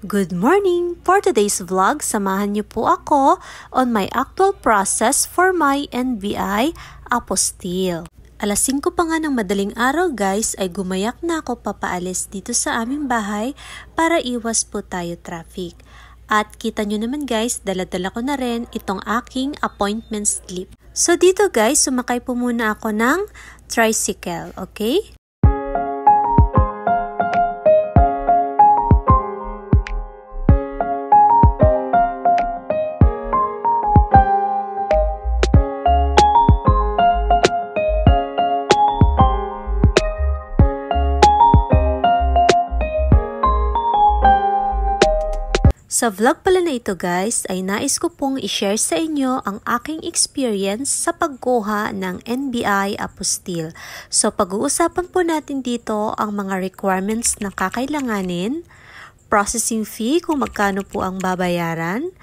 Good morning! For today's vlog, samahan niyo po ako on my actual process for my NBI apostille. Alas 5 pa nga ng madaling araw guys ay gumayak na ako papaalis dito sa aming bahay para iwas po tayo traffic. At kita nyo naman guys, dala-dala ko na rin itong aking appointment slip. So dito guys, sumakay po muna ako ng tricycle, okay? Sa vlog pala na ito guys, ay nais ko pong i-share sa inyo ang aking experience sa pagkuha ng NBI apostille. So pag-uusapan po natin dito ang mga requirements na kakailanganin, processing fee kung magkano po ang babayaran,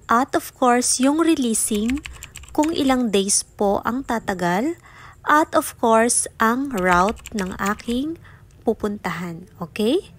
at of course yung releasing kung ilang days po ang tatagal, at of course ang route ng aking pupuntahan, okay?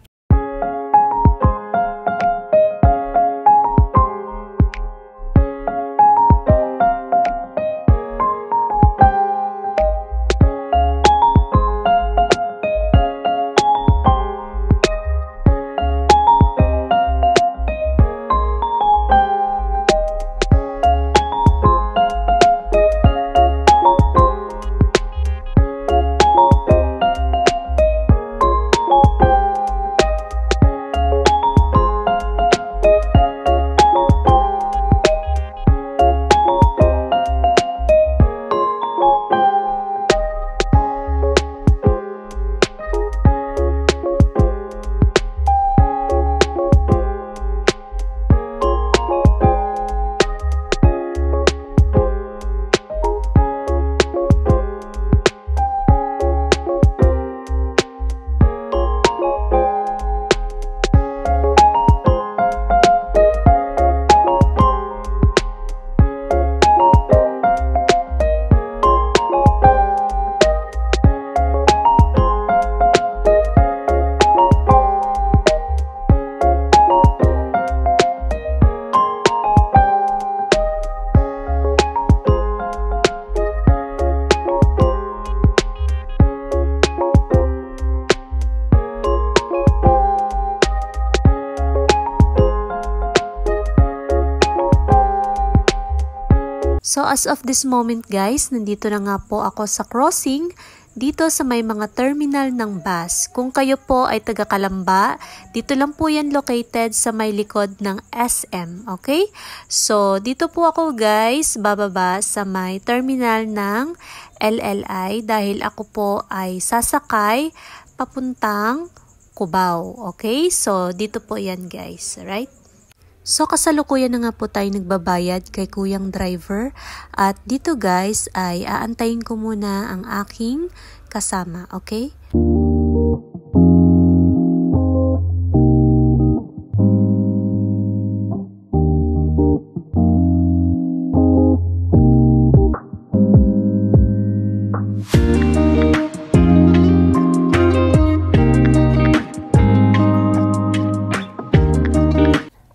So as of this moment guys, nandito na nga po ako sa crossing dito sa may mga terminal ng bus. Kung kayo po ay taga Calamba, dito lang po yan located sa may likod ng SM, okay? So dito po ako guys, bababa sa may terminal ng LLI dahil ako po ay sasakay papuntang Cubao, okay? So dito po yan guys, right? So kasalukuyan na nga po tayo nagbabayad kay kuyang driver at dito guys ay aantayin ko muna ang aking kasama, okay?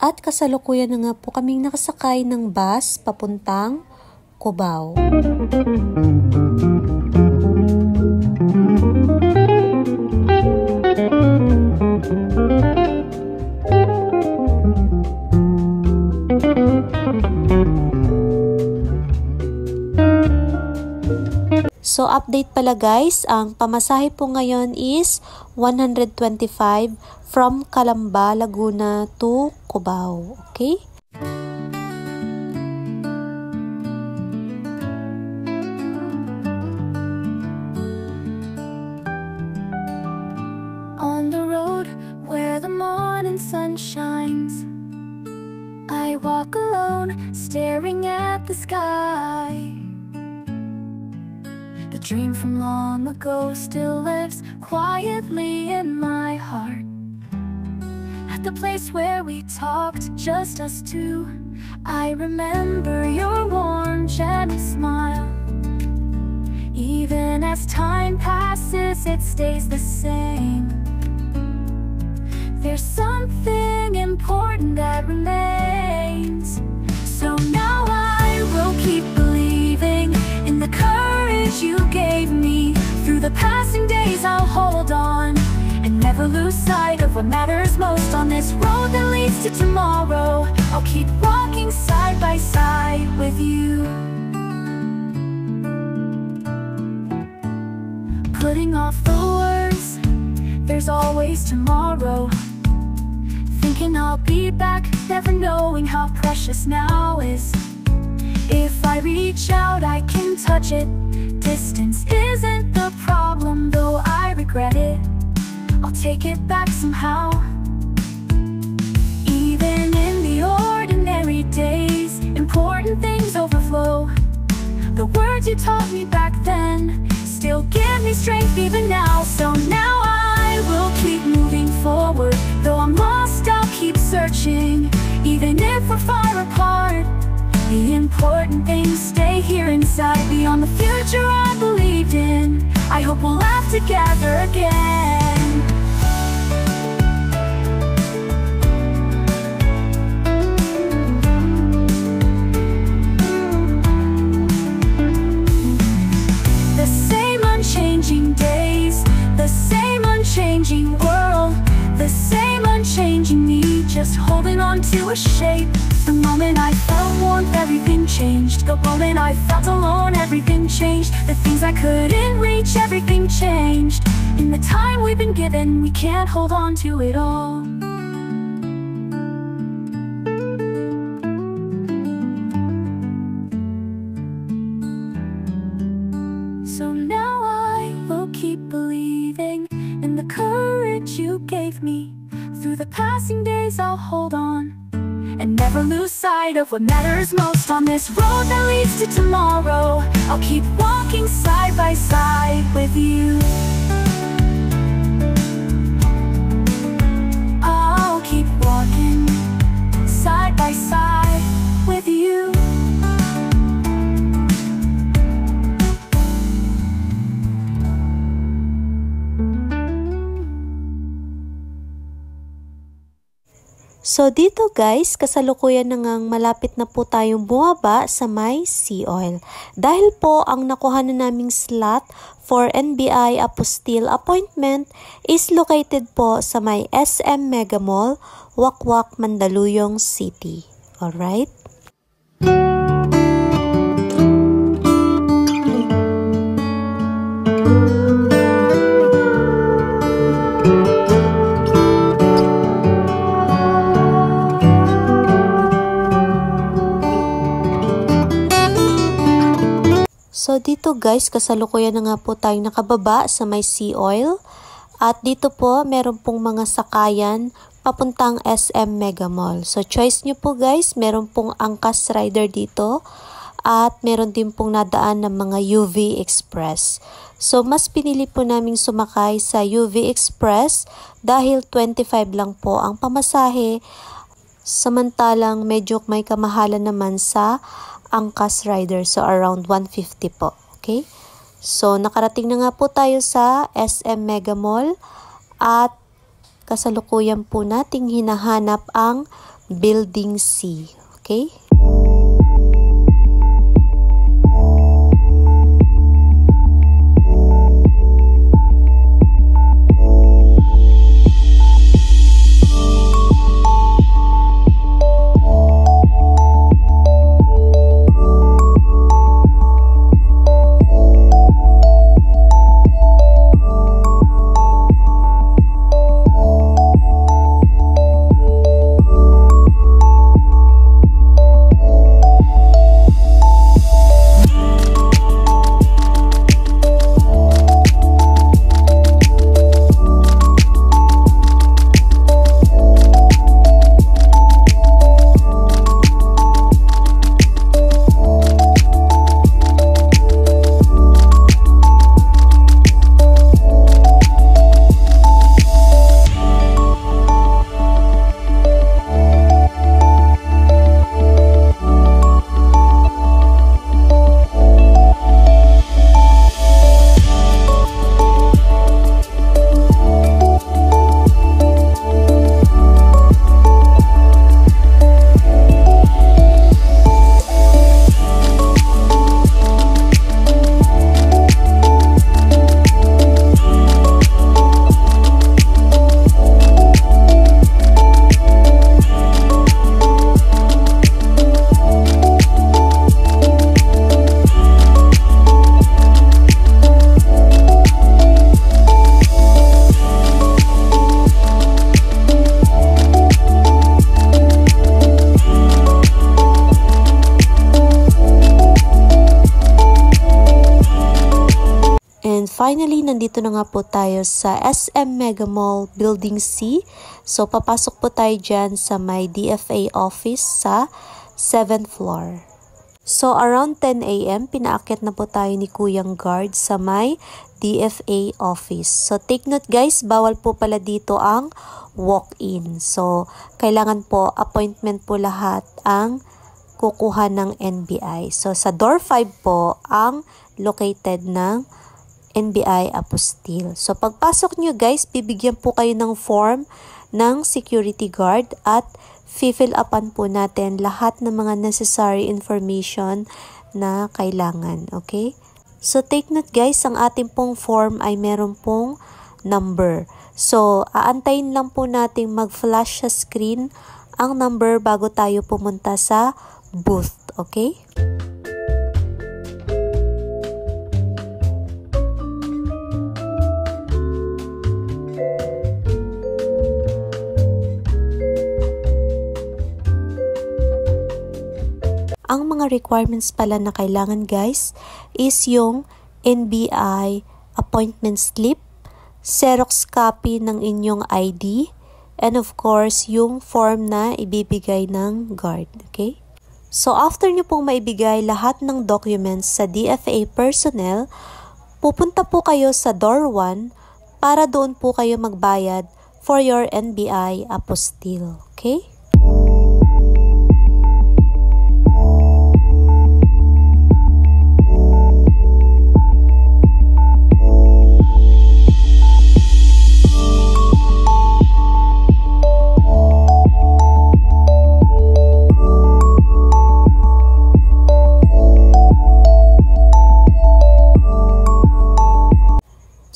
At kasalukuyan na nga po kaming nakasakay ng bus papuntang Cubao. So update pala guys, ang pamasahe po ngayon is 125 from Calamba, Laguna to Cubao, okay? On the road where the morning sun shines, I walk alone, staring at the sky. The dream from long ago still lives quietly in my heart. At the place where we talked, just us two, I remember your warm, gentle smile. Even as time passes, it stays the same. There's something important passing days I'll hold on and never lose sight of what matters most. On this road that leads to tomorrow, I'll keep walking side by side with you. Putting off the words, there's always tomorrow. Thinking I'll be back, never knowing how precious now is. If I reach out, I can touch it. Distance isn't the problem, though I regret it. I'll take it back somehow. Even in the ordinary days, important things overflow. The words you taught me back then still give me strength even now. So now I will keep moving forward. Though I'm lost, I'll keep searching. Even if we're far apart, the important things stay here inside. Beyond the future I believed in, I hope we'll laugh together again. The same unchanging days, the same unchanging world, the same unchanging me, just holding on to a shape. The moment I felt warmth, everything changed. The moment I felt alone, everything changed. The things I couldn't reach, everything changed. In the time we've been given, we can't hold on to it all. So now I will keep believing in the courage you gave me. Through the passing days I'll hold on and never lose sight of what matters most. On this road that leads to tomorrow, I'll keep walking side by side with you. I'll keep walking side by side with you. So dito guys, kasalukuyan na ngang malapit na po tayong bumaba sa may Sea Oil. Dahil po ang nakuha na naming slot for NBI Apostille appointment is located po sa may SM Mega Mall, Wakwak, Mandaluyong City. Alright? So dito guys, kasalukuyan na nga po tayong nakababa sa may Sea Oil. At dito po, meron pong mga sakayan papuntang SM Mega Mall. So choice nyo po guys, meron pong Angkas Rider dito. At meron din pong nadaan ng mga UV Express. So mas pinili po naming sumakay sa UV Express dahil 25 lang po ang pamasahe. Samantalang medyo may kamahalan naman sa Angkas Rider, so around 150 po. Okay? So nakarating na nga po tayo sa SM Mega Mall at kasalukuyan po nating hinahanap ang Building C. Okay? finally, nandito na nga po tayo sa SM Mega Mall Building C. So, papasok po tayo dyan sa may DFA office sa 7th floor. So, around 10 a.m., pinaakyat na po tayo ni Kuyang Guard sa may DFA office. So, take note guys, bawal po pala dito ang walk-in. So, kailangan po appointment po lahat ang kukuha ng NBI. So, sa door 5 po ang located ng NBI Apostille. So, pagpasok nyo guys, bibigyan po kayo ng form ng security guard at fill upan po natin lahat ng mga necessary information na kailangan. Okay? So, take note guys, ang ating pong form ay meron pong number. So, aantayin lang po nating mag-flash sa screen ang number bago tayo pumunta sa booth. Okay? Ang mga requirements pala na kailangan guys is yung NBI appointment slip, Xerox copy ng inyong ID, and of course yung form na ibibigay ng guard. Okay? So after nyo pong maibigay lahat ng documents sa DFA personnel, pupunta po kayo sa door 1 para doon po kayo magbayad for your NBI apostille. Okay?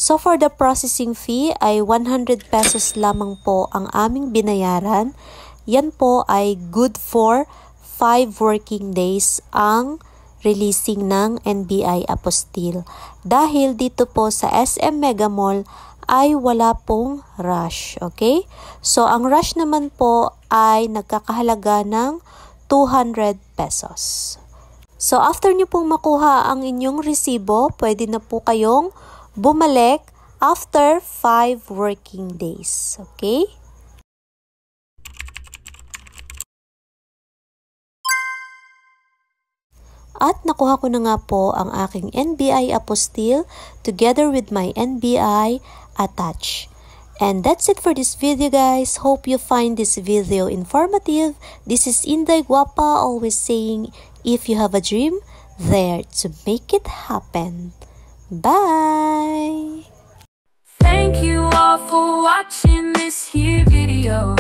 So for the processing fee ay 100 pesos lamang po ang aming binayaran. Yan po ay good for 5 working days ang releasing ng NBI apostille. Dahil dito po sa SM Mega Mall ay wala pong rush. Okay? So ang rush naman po ay nagkakahalaga ng 200 pesos. So after nyo pong makuha ang inyong resibo, pwede na po kayong bumalik after 5 working days. Okay? At nakuha ko na nga po ang aking NBI apostille together with my NBI attached. And that's it for this video guys. Hope you find this video informative. This is Inday Guapa always saying, if you have a dream, dare to make it happen. Bye! Thank you all for watching this here video.